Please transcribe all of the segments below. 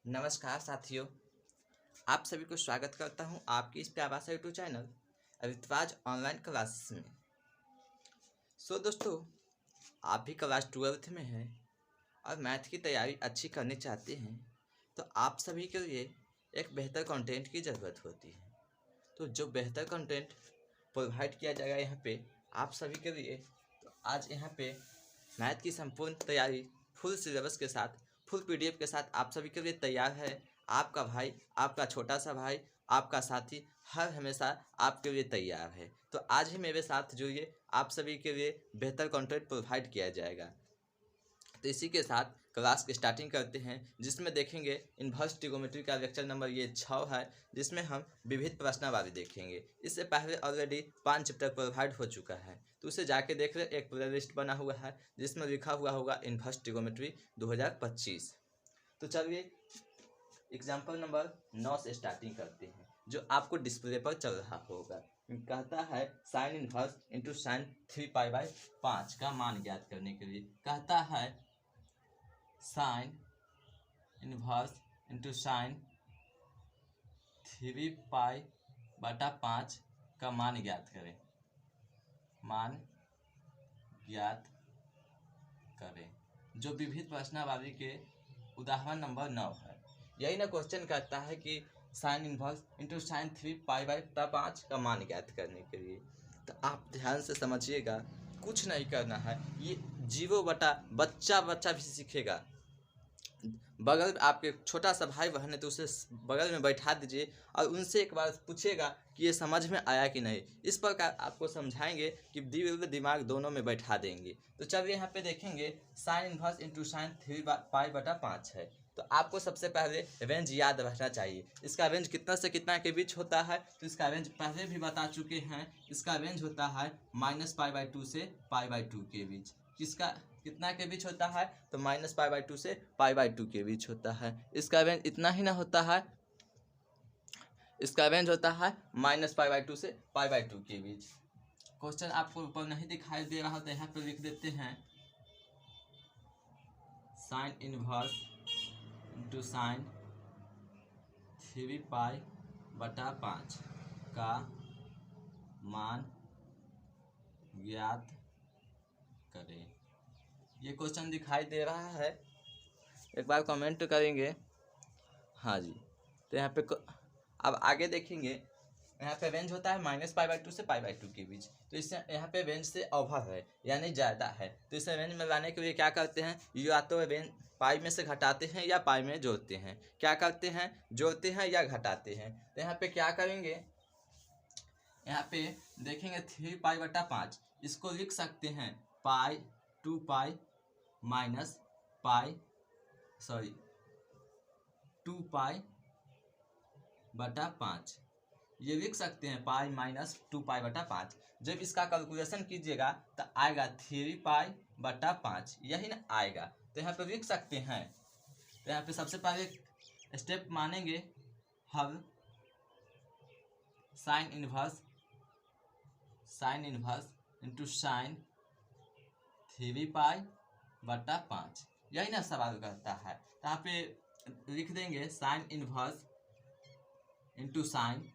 नमस्कार साथियों, आप सभी को स्वागत करता हूं आपकी इस प्यारा सा यूट्यूब चैनल ऋतवाज ऑनलाइन क्लासेस में। दोस्तों, आप भी क्लास 12th में हैं और मैथ की तैयारी अच्छी करनी चाहते हैं तो आप सभी के लिए एक बेहतर कंटेंट की ज़रूरत होती है। तो जो बेहतर कंटेंट प्रोवाइड किया जाएगा यहाँ पे आप सभी के लिए, तो आज यहाँ पे मैथ की संपूर्ण तैयारी फुल सिलेबस के साथ, फुल PDF के साथ आप सभी के लिए तैयार है। आपका भाई, आपका छोटा सा भाई, आपका साथी हर हमेशा आपके लिए तैयार है। तो आज ही मेरे साथ जुड़िए, आप सभी के लिए बेहतर कंटेंट प्रोवाइड किया जाएगा। तो इसी के साथ क्लास की स्टार्टिंग करते हैं, जिसमें देखेंगे इन्वर्स ट्रिगोनोमेट्री का लेक्चर नंबर ये 6 है, जिसमें हम विविध प्रश्नावली देखेंगे। इससे पहले ऑलरेडी 5 चैप्टर प्रोवाइड हो चुका है, तो उसे जाके देख ले। एक प्ले लिस्ट बना हुआ है जिसमें लिखा हुआ होगा इन्वर्स ट्रिगोनोमेट्री 2025। तो चलिए एग्जाम्पल नंबर 9 से स्टार्टिंग करते हैं, जो आपको डिस्प्ले पर चल रहा होगा। कहता है साइन इनवर्स इंटू साइन 3π/5 का मान ज्ञात करने के लिए। कहता है साइन इनवर्स इंटू साइन 3π/5 का मान ज्ञात करें। मान ज्ञात करें, जो विविध प्रश्नावली के उदाहरण नंबर 9 है। यही ना क्वेश्चन कहता है कि साइन इनवर्स इंटू साइन 3π/5 का मान ज्ञात करने के लिए। तो आप ध्यान से समझिएगा, कुछ नहीं करना है। ये जीरो बटा बच्चा भी सीखेगा। बगल आपके छोटा सा भाई बहन है तो उसे बगल में बैठा दीजिए और उनसे एक बार पूछेगा कि ये समझ में आया कि नहीं। इस प्रकार आपको समझाएंगे कि दिल दिमाग दोनों में बैठा देंगे। तो चलिए यहाँ पे देखेंगे साइन इनवर्स इंटू साइन 3π/5 है। तो आपको सबसे पहले रेंज याद रखना चाहिए। इसका रेंज कितना से कितना के बीच होता है, तो इसका रेंज पहले भी बता चुके हैं। इसका रेंज होता है -π/2 से π/2 के बीच। किसका कितना के बीच होता है, तो -π/2 से π/2 के बीच होता है। इसका रेंज इतना ही ना होता है, इसका रेंज होता है -π/2 से π/2 के बीच। क्वेश्चन आपको ऊपर नहीं दिखाई दे रहा तो यहाँ पे लिख देते हैं साइन इनवर्स इंटू साइन 3π/5 का मान ज्ञात करें। ये क्वेश्चन दिखाई दे रहा है, एक बार कमेंट करेंगे हाँ जी। तो यहाँ पे अब आगे देखेंगे, यहाँ पे रेंज होता है -π/2 से π/2 के बीच। तो इससे यहाँ पे रेंज से ओवर है यानी ज़्यादा है। तो इसे रेंज में लाने के लिए क्या करते हैं, या तो रेंज पाई में से घटाते हैं या पाई में जोड़ते हैं। क्या करते हैं, जोड़ते हैं या घटाते हैं। तो यहाँ पे क्या करेंगे, यहाँ पे देखेंगे 3π/5 इसको लिख सकते हैं 2π माइनस पाई 2π/5 ये लिख सकते हैं पाई -2π/5। जब इसका कैलकुलेशन कीजिएगा तो आएगा 3π/5, यही ना आएगा। तो यहाँ पे लिख सकते हैं। तो यहाँ पे सबसे पहले स्टेप मानेंगे हल साइन इनवर्स इंटू साइन 3π/5, यही ना सवाल करता है। तो यहाँ पे लिख देंगे sine inverse into sine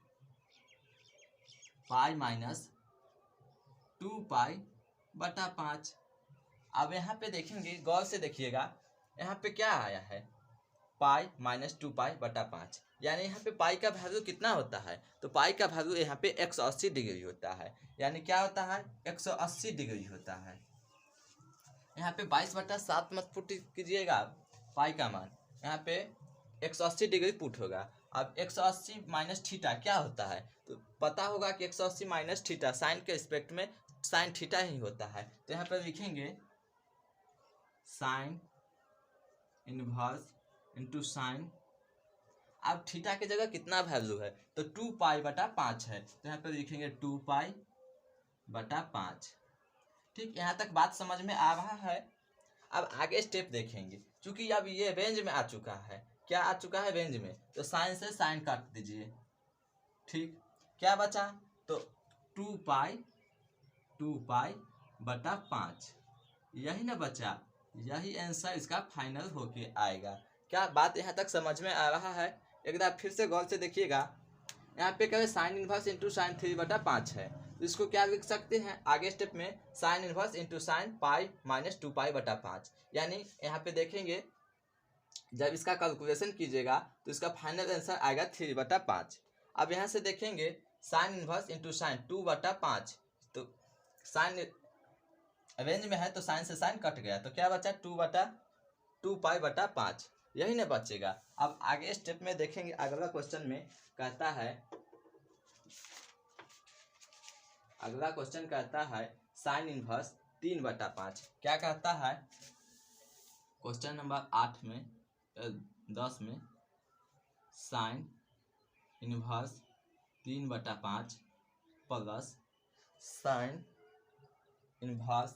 pi -2π/5। अब यहाँ पे देखेंगे, गौर से देखिएगा, यहाँ पे क्या आया है पाई -2π/5, यानी यहाँ पे पाई का वैल्यू कितना होता है, तो पाई का वैल्यू यहाँ पे 180 डिग्री होता है। यानी क्या होता है, 180 डिग्री होता है। यहाँ पे 22/7 मत पुट कीजिएगा, पाई का मान यहाँ पे 180 डिग्री पुट होगा। अब 180 माइनस थीटा क्या होता है, तो पता होगा कि 180 माइनस थीटा साइन के रिस्पेक्ट में साइन थीटा ही होता है। तो यहाँ पर लिखेंगे साइन इनवर्स इंटू साइन, अब थीटा की जगह कितना वैल्यू है, तो 2π/5 है। तो यहाँ पर लिखेंगे 2π/5। ठीक, यहाँ तक बात समझ में आ रहा है। अब आगे स्टेप देखेंगे, क्योंकि अब ये रेंज में आ चुका है। क्या आ चुका है, रेंज में। तो साइन से साइन काट दीजिए। ठीक, क्या बचा, तो 2π/5 यही ना बचा। यही आंसर इसका फाइनल होके आएगा। क्या बात यहाँ तक समझ में आ रहा है? एक बार फिर से गौर से देखिएगा। यहाँ पे कहे साइन इनवर्स इंटू साइन 3/5 है, तो इसको क्या लिख सकते हैं आगे स्टेप में? Sine inverse into sine pi minus 2π/5। यानी यहाँ पे देखेंगे जब इसका कैलकुलेशन कीजिएगा तो इसका फाइनल आंसर आएगा 3/5। अब यहाँ से देखेंगे साइन इनवर्स इंटू साइन 2/5, तो साइन रेंज में है तो साइन से साइन कट गया, तो क्या बचा? 2/2π/5, यही ना बचेगा। अब आगे स्टेप में देखेंगे, अगला क्वेश्चन में कहता है, अगला क्वेश्चन कहता है साइन इनवर्स 3/5। क्या कहता है? क्वेश्चन नंबर 8 में 10 में sine inverse 3/5 plus sine inverse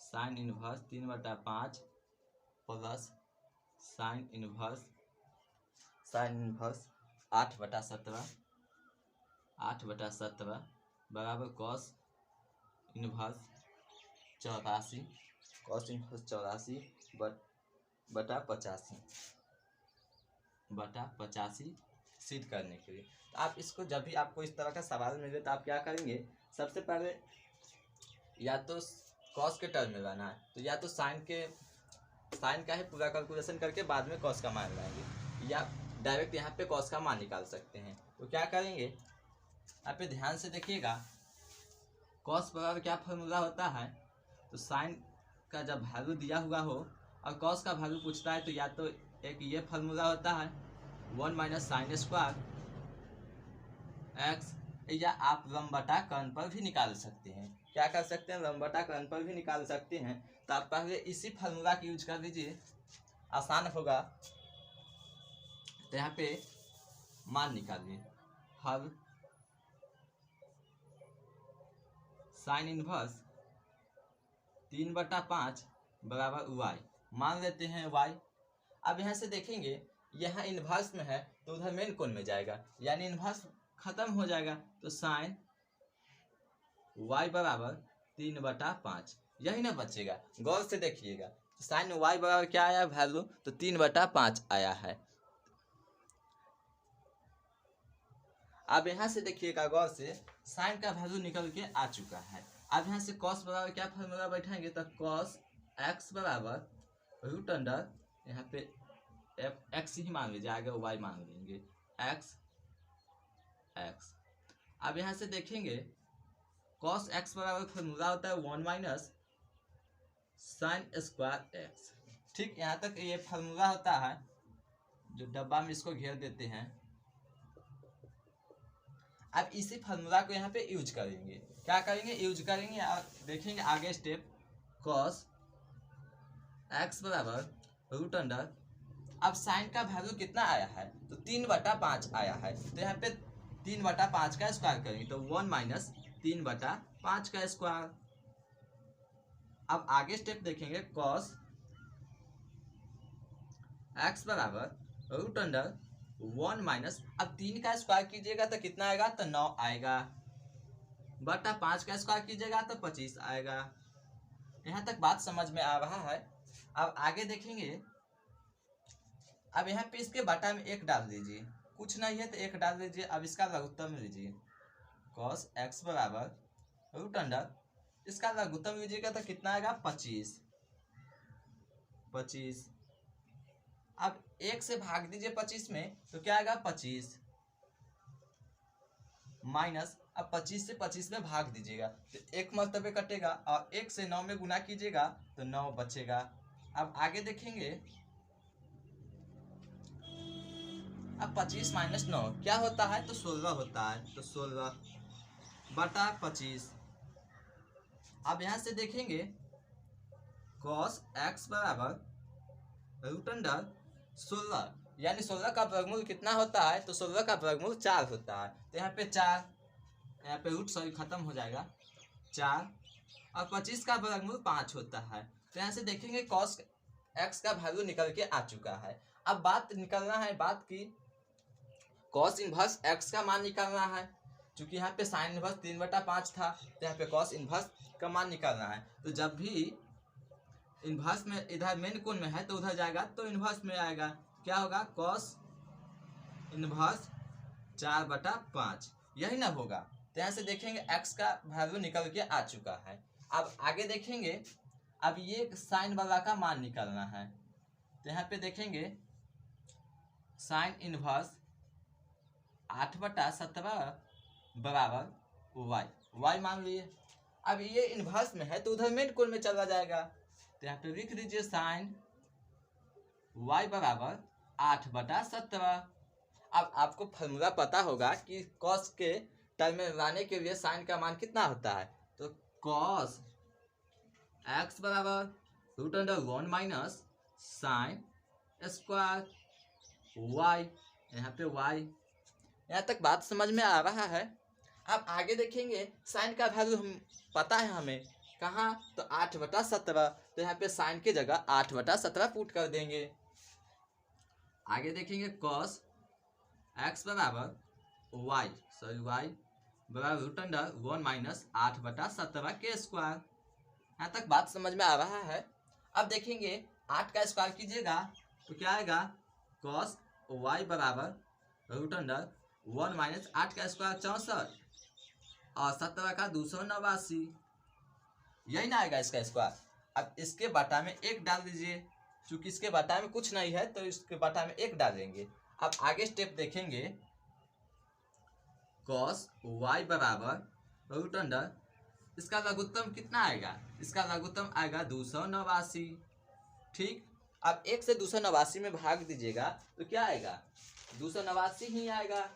sine inverse 3/5 plus sine inverse 8/17 बराबर कॉस इनवर्स 84 कॉस इनवर्स 84/85 सिद्ध करने के लिए। तो आप इसको जब भी आपको इस तरह का सवाल मिले तो आप क्या करेंगे? सबसे पहले या तो कॉस के टर्म में लाना है, तो या तो साइन का ही पूरा कैलकुलेशन करके बाद में कॉस का मान लाएंगे, या डायरेक्ट यहाँ पे कॉस का मान निकाल सकते हैं। तो क्या करेंगे? आप पे ध्यान से देखिएगा, कॉस बराबर क्या फॉर्मूला होता है? तो साइन का जब वैल्यू दिया हुआ हो और कॉस का वैल्यू पूछता है, तो या तो एक ये फॉर्मूला होता है 1 माइनस साइन स्क्वायर एक्स, या आप लंबटाकरण पर भी निकाल सकते हैं। क्या कर सकते हैं? लंबटाकरण पर भी निकाल सकते हैं। तो आप पहले इसी फॉर्मूला की यूज कर लीजिए, आसान होगा। तो यहाँ पे मान निकालिए, हल साइन इनवर्स 3/5 बराबर y, मान लेते हैं y। अब यहाँ से देखेंगे यहाँ इनवर्स में है तो उधर मेन कोण में जाएगा, यानी इनवर्स खत्म हो जाएगा, तो साइन y बराबर 3/5, यही ना बचेगा। गौर से देखिएगा, साइन y बराबर क्या आया वैल्यू? तो 3/5 आया है। अब यहाँ से देखिएगा गौर से, साइन का वैल्यू निकल के आ चुका है। अब यहाँ से कॉस बराबर क्या फॉर्मूला बैठाएंगे? तो कॉस एक्स बराबर रूट अंडर, यहाँ पे एक्स ही मान लीजिए, आगे वाई मान लेंगे, एक्स। अब यहाँ से देखेंगे कॉस एक्स बराबर फॉर्मूला होता है 1 माइनस साइन स्क्वायर एक्स। ठीक, यहाँ तक ये फॉर्मूला होता है, जो डब्बा में इसको घेर देते हैं। अब इसी फॉर्मूला को यहाँ पे यूज करेंगे। क्या करेंगे? यूज करेंगे और देखेंगे आगे स्टेप, कॉस एक्स बराबर रूट अंडर, अब साइन का वैल्यू कितना आया है? तो 3/5 आया है, तो यहाँ पे 3/5 का स्क्वायर करेंगे, तो 1 माइनस 3/5 का स्क्वायर। अब आगे स्टेप देखेंगे, कॉस एक्स बराबर रूट अंडर 1 माइनस, अब 3 का स्क्वायर कीजिएगा तो कितना आएगा? तो 9 आएगा, बटा 5 का स्क्वायर कीजिएगा तो 25 आएगा। यहाँ तक बात समझ में आ रहा है। अब आगे देखेंगे, अब यहाँ पे इसके बटा में 1 डाल दीजिए, कुछ नहीं है तो 1 डाल दीजिए। अब इसका लघुत्तम लीजिए, कॉस एक्स बराबर रूट अंडर, इसका लघुत्तम लीजिएगा तो कितना आएगा? 25। अब 1 से भाग दीजिए 25 में, तो क्या आएगा? 25 माइनस, अब 25 से 25 में भाग दीजिएगा तो 1 मर्तबे कटेगा, और 1 से 9 में गुना कीजिएगा तो 9 बचेगा। अब आगे देखेंगे, अब 25 माइनस 9 क्या होता है? तो 16 होता है, तो 16 बटा 25। अब यहाँ से देखेंगे कॉस एक्स बराबर रूट अंडर 16, यानी 16 का वर्गमूल कितना होता है? तो 16 का वर्गमूल 4 होता है, तो यहाँ पे 4, यहाँ पे रूट सॉरी खत्म हो जाएगा, 4, और 25 का वर्गमूल 5 होता है। तो यहाँ से देखेंगे कॉस एक्स का वैल्यू निकल के आ चुका है। अब बात निकलना है बात की कॉस इनवर्स एक्स का मान निकालना है, क्योंकि यहाँ पे साइन इनवर्स 3/5 था, तो यहाँ पे कॉस इनवर्स का मान निकालना है। तो जब भी इन्वर्स में इधर मेन कोण में है तो उधर जाएगा तो इन्वर्स में आएगा, क्या होगा कॉस इन्वर्स 4/5, यही ना होगा। तो यहाँ से देखेंगे x का वैल्यू निकल के आ चुका है। अब आगे देखेंगे, अब ये साइन वाला का मान निकालना है। तो यहाँ पे देखेंगे साइन इन्वर्स 8/17 बराबर y मान लिए। अब ये इन्वर्स में है तो उधर मेन कोण में चला जाएगा। तो यहाँ पे लिख दीजिए साइन y बराबर 8/17। अब आपको फॉर्मूला पता होगा कि कॉस के टर्म में लाने के लिए साइन का मान कितना होता है। तो कॉस x बराबर √1 माइनस साइन स्क्वायर y, यहाँ पे y। यहाँ तक बात समझ में आ रहा है। अब आगे देखेंगे साइन का वैल्यू हम पता है हमें, कहाँ, तो 8/17। तो यहाँ पे साइन की जगह 8/17 पुट कर देंगे। आगे देखेंगे कॉस x बराबर y बराबर √1 माइनस 8/17 के स्क्वायर। यहाँ तक बात समझ में आ रहा है। अब देखेंगे 8 का स्क्वायर कीजिएगा तो क्या आएगा, कॉस y बराबर √1 माइनस 8 का स्क्वायर 64 और 17 का 289, यही ना आएगा इसका स्क्वायर। अब इसके बटा में 1 डाल दीजिए, क्योंकि इसके बटा में कुछ नहीं है तो इसके बटा में 1 डालेंगे। अब आगे स्टेप देखेंगे, कॉस y बराबर इसका लघुत्तम कितना आएगा, इसका लघुत्तम आएगा 289। ठीक, अब 1 से 289 में भाग दीजिएगा तो क्या आएगा, 289 ही आएगा।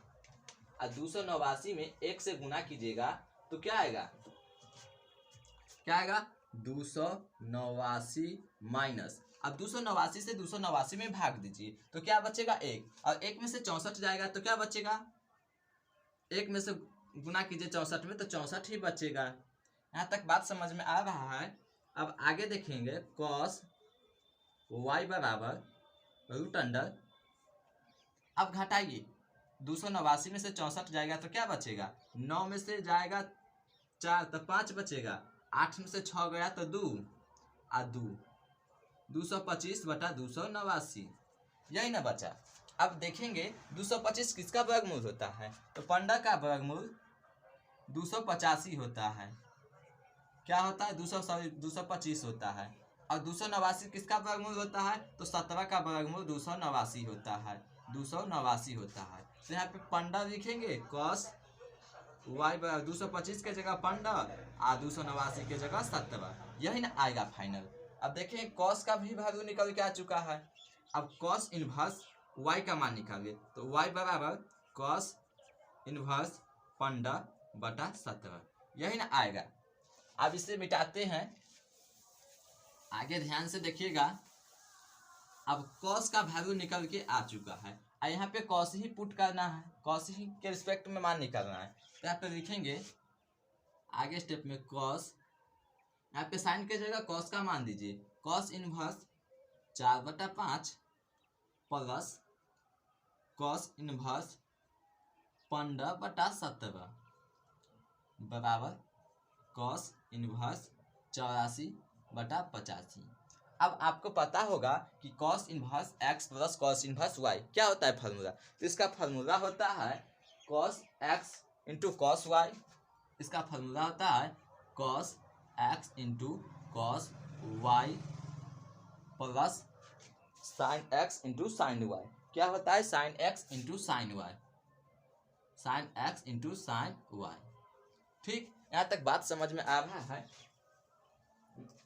और 289 में 1 से गुना कीजिएगा तो क्या आएगा, 289 माइनस, अब 289 से 289 में भाग दीजिए तो क्या बचेगा 1, और 1 में से 64 जाएगा तो क्या बचेगा, 1 में से गुना कीजिए 64 में तो 64 ही बचेगा। यहाँ तक बात समझ में आ रहा है। अब आगे देखेंगे कॉस y बराबर √, अब घटाइए, 289 में से 64 जाएगा तो क्या बचेगा, 9 में से जाएगा 4 तो 5 बचेगा, 8 में से 6 गया तो 2 और 225/289, यही ना बचा। अब देखेंगे 225 किसका वर्गमूल होता है, तो 15 का वर्गमूल 285 होता है, क्या होता है 225 होता है। और 289 किसका वर्गमूल होता है, तो 17 का वर्गमूल 289 होता है, 289 होता है। तो यहाँ पे 15 लिखेंगे, कॉस y बराबर 225 के जगह 15 और 289 के जगह 17, यही ना आएगा फाइनल। अब देखें कॉस का भी वैल्यू निकल के आ चुका है। अब कॉस इनवर्स y का मान निकालिए, तो y बराबर कॉस इनवर्स 15/17, यही ना आएगा। अब इसे मिटाते हैं, आगे ध्यान से देखिएगा। अब कॉस का वैल्यू निकल के आ चुका है, और यहाँ पे कॉस ही पुट करना है, कॉस ही के रिस्पेक्ट में मान निकालना है। तो यहाँ पे लिखेंगे आगे स्टेप में कॉस, यहाँ पे साइन के जगह कॉस का मान दीजिए, cos inverse 4/5 plus cos inverse 15/17 बराबर कॉस इनवर्स 84/85। अब आपको पता होगा कि cos inverse x plus cos inverse y क्या होता है फार्मूला, तो इसका फार्मूला होता है cos x into cos y, इसका फार्मूला होता है cos x into cos y plus sine x into sine y, क्या होता है sine x into sine y, sine x into sine y। ठीक, यहाँ तक बात समझ में आ रहा है।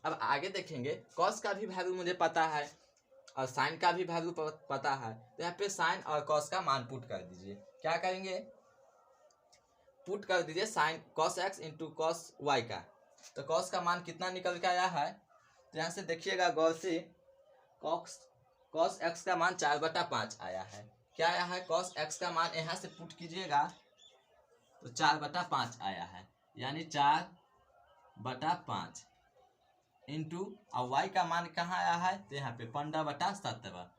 अब आगे देखेंगे, कॉस का भी वैल्यू मुझे पता है और साइन का भी वैल्यू पता है। तो यहाँ पे साइन और कॉस का मान पुट कर दीजिए, क्या करेंगे, पुट कर दीजिए sine cos x into cos y का। तो कॉस का मान कितना निकल के आया है, तो यहाँ से देखिएगा गौर से, कॉस एक्स का मान 4/5 आया है। क्या आया है, कॉस एक्स का मान यहाँ से पुट कीजिएगा तो 4/5 आया है, यानी 4/5 इंटू और y का मान कहाँ आया है, तो यहाँ पे 15/17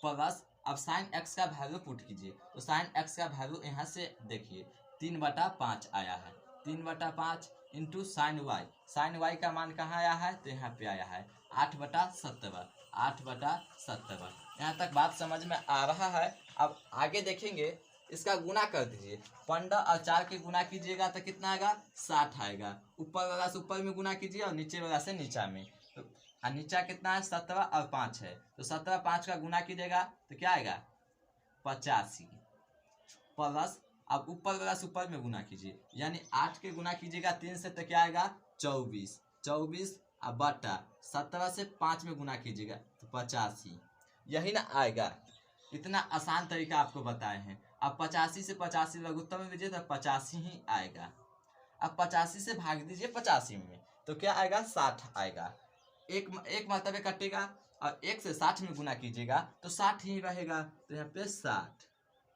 प्लस, अब साइन x का वैल्यू पुट कीजिए, तो साइन x का वैल्यू यहाँ से देखिए 3/5 आया है, 3/5 into sine y. Sine y का मान कहाँ आया है, तो यहाँ पे आया है 8/17। 8/17। यहाँ तक बात समझ में आ रहा है। अब आगे देखेंगे, इसका गुना कर दीजिए। 15 और 4 के गुना कीजिएगा तो कितना आएगा, 60 आएगा। ऊपर वाला से ऊपर में गुना कीजिए और नीचे वाला से नीचा में। तो नीचा कितना है, 17 और 5 है, तो 17 5 का गुना कीजिएगा तो क्या आएगा, 85 प्लस, अब ऊपर वाला से ऊपर में गुना कीजिए, यानी 8 के गुना कीजिएगा 3 से तो क्या आएगा 24। 24 और बटा 17 से 5 में गुना कीजिएगा तो 85, यही ना आएगा। इतना आसान तरीका आपको बताए हैं। अब 85 से 85 लघुत्तम में लीजिए तो 85 ही आएगा। अब 85 से भाग दीजिए 85 में तो क्या आएगा, 60 आएगा। एक मरतबे कटेगा और 1 से 60 में गुना कीजिएगा तो 60 ही रहेगा, तो यहाँ पे 60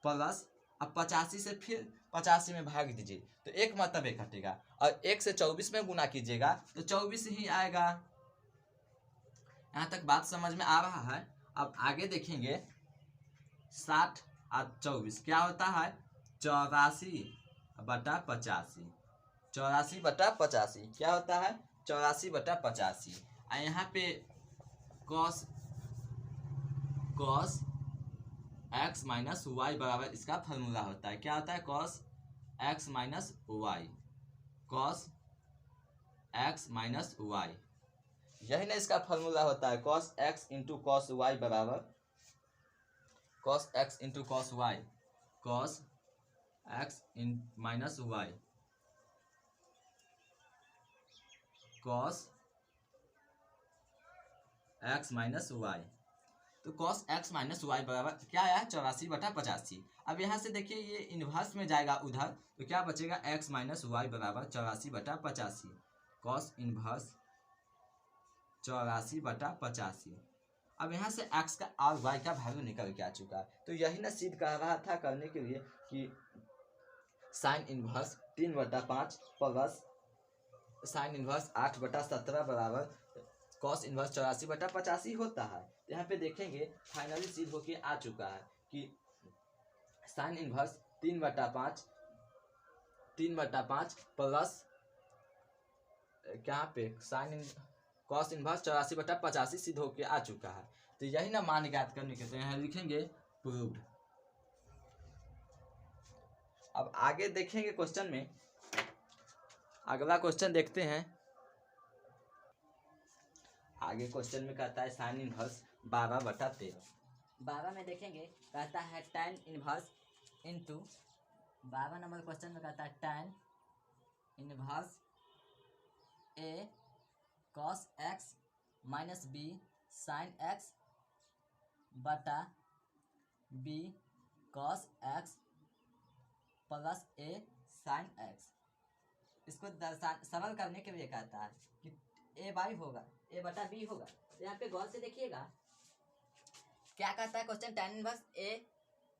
प्लस, अब 85 से फिर 85 में भाग दीजिए तो एक मरतबे कटेगा और 1 से 24 में गुना कीजिएगा तो 24 ही आएगा। यहाँ तक बात समझ में आ रहा है। अब आगे देखेंगे, 60 और 24 क्या होता है, 84/85। 84/85 क्या होता है, 84/85। और यहाँ पे cos x माइनस वाई बराबर इसका फॉर्मूला होता है। क्या होता है, cos x minus y. cos x minus y, यही ना इसका फॉर्मूला होता है। cos x into cos y बराबर cos x into cos y। cos x minus y, cos x minus y. तो cos x माइनस वाई बराबर क्या आया है, 84/85। अब यहाँ से देखिए ये इन्वर्स में जाएगा उधर, तो क्या बचेगा, x माइनस वाई बराबर 84/85। cos inverse 84/85। अब यहाँ से x का और y का वैल्यू निकल के आ चुका है। तो यही ना सिद्ध कह रहा था करने के लिए कि sign inverse 3/5 plus sign inverse 8/17 बराबर कॉस इन्वर्स 84/85 होता है। यहाँ पे देखेंगे फाइनली सिद्ध होके आ चुका है कि साइन इन्वर्स 3/5 प्लस क्या पे साइन कॉस इन्वर्स 84/85 सिद्ध होके आ चुका है। तो यही ना मान ज्ञात करने के, तो यहाँ लिखेंगे प्रूव्ड। अब आगे देखेंगे क्वेश्चन में, अगला क्वेश्चन देखते हैं। आगे क्वेश्चन में कहता है साइन इनवर्स 12/13। 12 में देखेंगे कहता है tan inverse into 12 number question में कहता है tan inverse a cos x minus b sin x बटा b cos x plus a sin x। इसको सरल करने के लिए कहता है कि a बाई होगा, a बटा b होगा। तो यहाँ पे गौर से देखिएगा क्या कहता है question, tan inverse a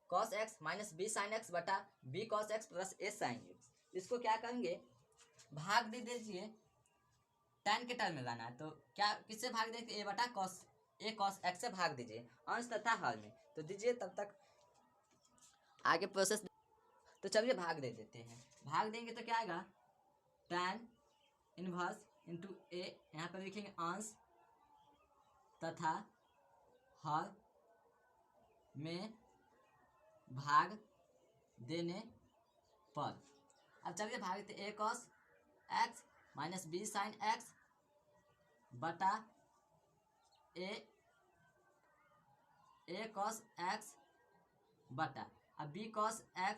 cos x minus b sin x बटा b cos x plus a sin x। इसको क्या करेंगे, भाग दे दीजिए, tan के टर्म में लाना है। तो क्या किससे भाग देंगे, a बटा a cos x से भाग दीजिए अंश तथा हर में। तो दीजिए, तब तक आगे प्रोसेस। तो चलिए भाग दे देते हैं। भाग देंगे तो क्या आएगा, tan इनवर्स इंटू a, यहाँ पर लिखेंगे अंश तथा हर में भाग देने पर। अब चलिए भाग देते, a cos x minus b sin x बटा a cos x बटा अब b cos x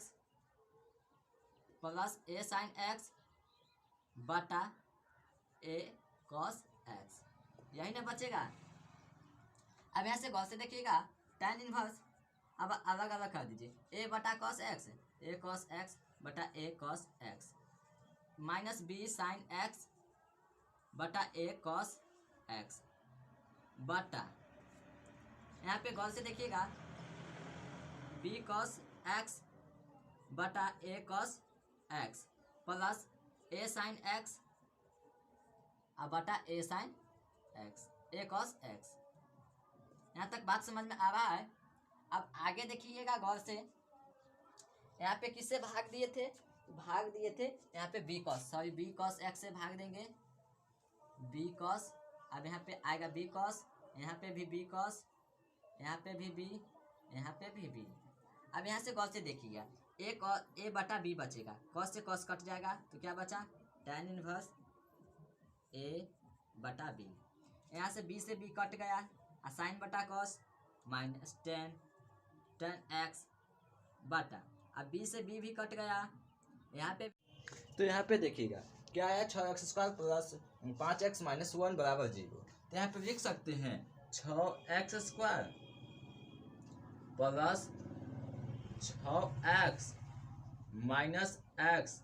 plus a sin x बटा a cos x, यही ना बचेगा। अब यहाँ से गौर से देखिएगा, tan इनवर्स अब अलग अलग कर दीजिए, a बटा cos x बटा a cos x minus b sin x बटा a cos x बटा, यहाँ पे गौर से देखिएगा, b cos x बटा a cos x plus a sin x बटा a sin x, a cos x। यहाँ तक बात समझ में आ रहा है। अब आगे देखिएगा गौर से, यहाँ पे किससे भाग दिए थे, तो भाग दिए थे यहाँ पे b cos, sorry b cos x से भाग देंगे, बी कॉस। अब यहाँ पे आएगा बी कॉस, यहाँ पे भी बी कॉस, यहाँ पे भी बी, यहाँ पे भी बी। अब यहाँ से कॉस से देखिएगा ए बटा बी बचेगा, कॉस से कॉस कट जाएगा तो क्या बचा tan इनवर्स ए बटा बी। यहाँ से बी कट गया, साइन बटा कॉस माइनस टेन एक्स बटा, अब बी से बी भी कट गया यहाँ पे। तो यहाँ पे देखिएगा क्या है, 6x² प्लस 5x माइनस 1 बराबर 0। तो यहाँ पे लिख सकते हैं 6x² plus 6x minus x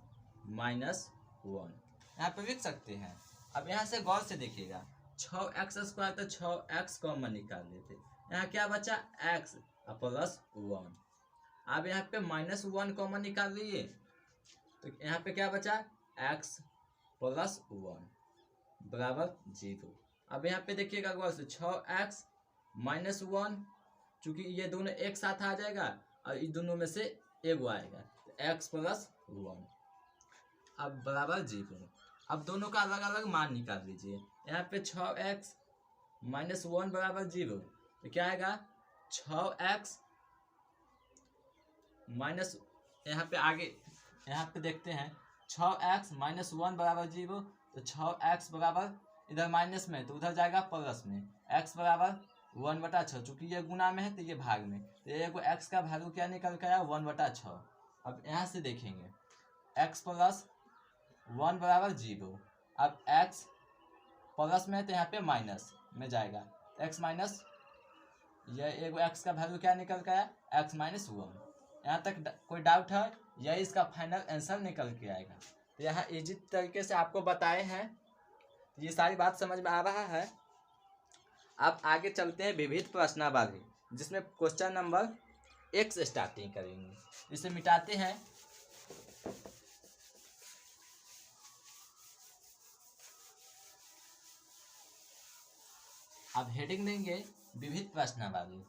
minus 1, यहाँ पे लिख सकते हैं। अब यहाँ से गौर से देखिएगा 6x² तो 6x कॉमन निकाल लेते, यहाँ क्या बचा x प्लस 1। अब यहाँ पे माइनस 1 कॉमन निकाल लिए तो यहाँ पे क्या बचा x प्लस 1 बराबर 0। अब यहाँ पे देखिएगा गौर से 6x माइनस 1, चूंकि ये दोनों एक साथ आ जाएगा और इन दोनों में से एगो आएगा तो x प्लस 1 अब बराबर 0। अब दोनों का अलग अलग मान निकाल लीजिए, यहाँ पे 6x माइनस 1 बराबर 0 तो क्या आएगा 6x माइनस, यहाँ पे आगे यहाँ पे देखते हैं 6x माइनस 1 बराबर 0, तो 6x बराबर इधर माइनस में तो उधर जाएगा प्लस में, x बराबर 1/6, चूँकि ये गुना में है तो ये भाग में, तो ये को x का वैल्यू क्या निकल के आया 1/6। अब यहाँ से देखेंगे x प्लस 1 बराबर 0, अब x प्लस में है तो यहाँ पे माइनस में जाएगा, x माइनस, ये एगो x का वैल्यू क्या निकल के आया x माइनस 1। यहाँ तक कोई डाउट है, यही इसका फाइनल आंसर निकल के आएगा। तो यहाँ इजी तरीके से आपको बताए हैं, ये सारी बात समझ में आ रहा है। अब आगे चलते हैं विविध प्रश्नावली, जिसमें क्वेश्चन नंबर 1 से स्टार्टिंग करेंगे। इसे मिटाते हैं। अब हेडिंग देंगे विविध प्रश्नावली,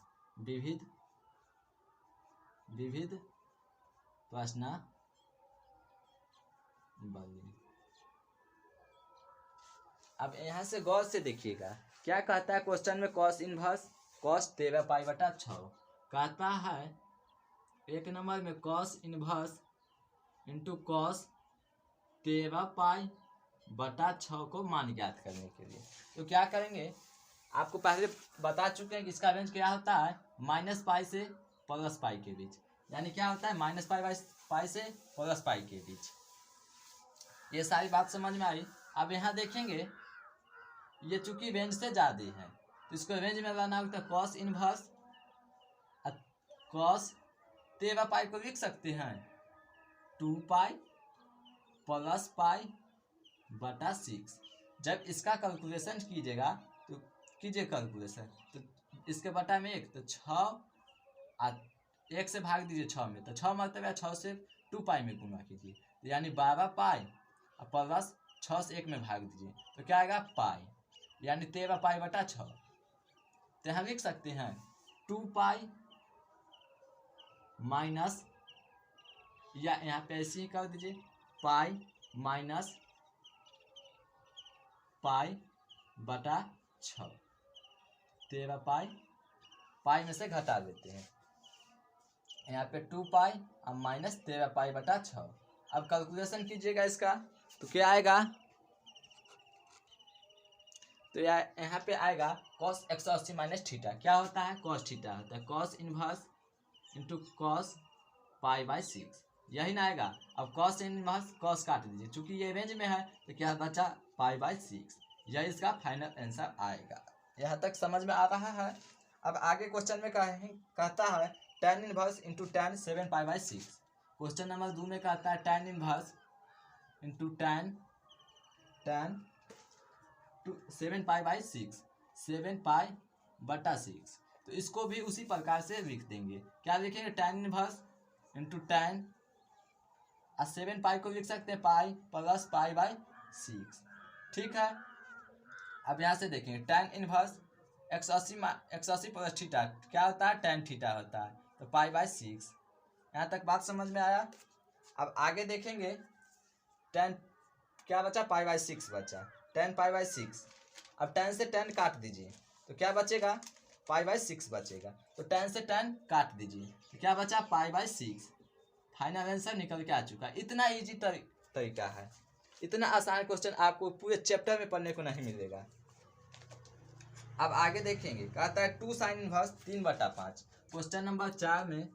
विविध प्रश्नावली। अब यहाँ से गौर से देखिएगा क्या कहता है क्वेश्चन में, कॉस इनवर्स कॉस 13π/6 कहता है। एक नंबर में कॉस इनवर्स इंटू कॉस 13π/6 को मान ज्ञात करने के लिए तो क्या करेंगे, आपको पहले बता चुके हैं कि इसका रेंज क्या होता है -π से +π के बीच, यानी क्या होता है -π से +π के बीच। ये सारी बात समझ में आई। अब यहाँ देखेंगे ये चूंकि रेंज से ज़्यादा है तो इसको रेंज में लाना होता है, कॉस इनवर्स कॉस 13π को लिख सकते हैं 2π + π/6। जब इसका कैलकुलेशन कीजिएगा तो कीजिए कैलकुलेशन, तो इसके बटा में 1 तो 6 1 से भाग दीजिए 6 में, तो 6 मतलब 6 से 2π में गुणा कीजिए, तो यानी 12π प्लस 6 से 1 में भाग दीजिए तो क्या आएगा पाई, यानी 13π/6। तो हम लिख सकते हैं 2π माइनस, या यहाँ पे ऐसे ही कर दीजिए पाई माइनस π/6, 13π पाई में से घटा देते हैं, यहाँ पे 2π और माइनस 13π/6। अब कैलकुलेशन कीजिएगा इसका तो क्या आएगा, तो यहाँ पे आएगा cos 180 माइनस थीटा, क्या होता है cos थीटा होता है cos इनवर्स इंटू cos π/6, यही ना आएगा। अब cos इनवर्स cos काट दीजिए, चूंकि ये रेंज में है तो क्या बचा π/6, यही इसका फाइनल आंसर आएगा। यहाँ तक समझ में आ रहा है। अब आगे क्वेश्चन में कहता है tan inverse into tan 7π/6। Question number 2 में कहता है tan इनवर्स इंटू tan 7π/6, 7π/6। तो इसको भी उसी प्रकार से लिख देंगे, क्या लिखेंगे tan इनवर्स इंटू tan 7π को लिख सकते हैं पाई प्लस π/6, ठीक है। अब यहाँ से देखेंगे tan इनवर्स 180 प्लस थीटा क्या होता है tan थीटा होता है, तो π/6। यहाँ तक बात समझ में आया। अब आगे देखेंगे 10 क्या बचा, π/6 बचा, 10π/6। अब 10 से 10 काट दीजिए तो क्या बचेगा, π/6 बचेगा। तो 10 से 10 काट दीजिए तो क्या बचा, π/6। फाइनल आंसर निकल के आ चुका। इतना ईजी तरीका है, इतना आसान क्वेश्चन आपको पूरे चैप्टर में पढ़ने को नहीं मिलेगा। अब आगे देखेंगे, कहता है 2 sin इनवर्स 3/5। क्वेश्चन नंबर 4 में